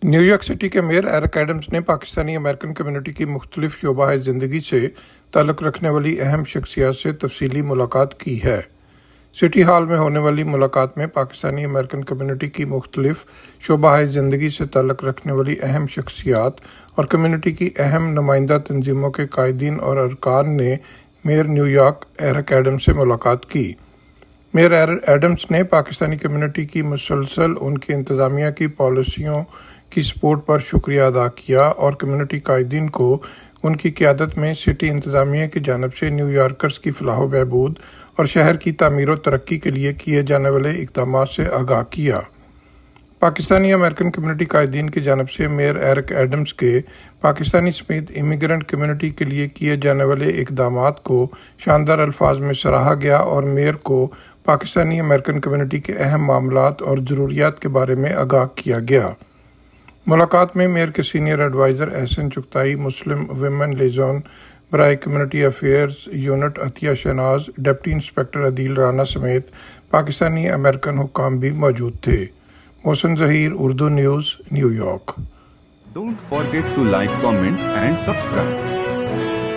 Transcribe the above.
New York city के mayor Eric Adams ने Pakistani American community की मुख्तलिफ शोबाए ज़िंदगी से ताल्लुक़ रखने वाली अहम शख्सियात से तफसीली मुलाकात की है। सिटी हॉल में होने वाली मुलाकात में पाकिस्तानी अमेरिकन कम्युनिटी की मुख्तलिफ शोबाए ज़िंदगी से ताल्लुक़ रखने वाली अहम शख्सियात और कम्युनिटी की अहम नुमाइंदा तंजीमों के कायदीन और अरकान ने मेयर न्यूयॉर्क एरिक एडम्स से मुलाकात की। मेयर एडम्स ने पाकिस्तानी कम्युनिटी की मुसलसल उनकी इंतज़ामिया की पॉलिसियों की सपोर्ट पर शुक्रिया अदा किया और कम्युनिटी कायदीन को उनकी क़यादत में सिटी इंतज़ामिया की जानिब से न्यूयॉर्कर्स की फलाह व बहबूद और शहर की तामीर व तरक्की के लिए किए जाने वाले इक़दामात से आगाह किया। पाकिस्तानी अमेरिकन कम्युनिटी कायदीन की जानिब से मेयर एरिक एडम्स के पाकिस्तानी समेत इमिग्रेंट कम्युनिटी के लिए किए जाने वाले इक़दामात को शानदार अल्फाज में सराहा गया और मेयर को पाकिस्तानी अमेरिकन कम्युनिटी के अहम मामलात और ज़रूरियात के बारे में आगाह किया गया। मुलाकात में मेयर के senior adviser Ehsan Chughtai, Muslim women liaison बराए community affairs unit Atiya Shahnaz, deputy inspector Adeel Rana समेत पाकिस्तानी अमेरिकन हुक्काम भी मौजूद थे। Mohsin Zaheer, Urdu news, New York. Don't forget to like, comment and subscribe.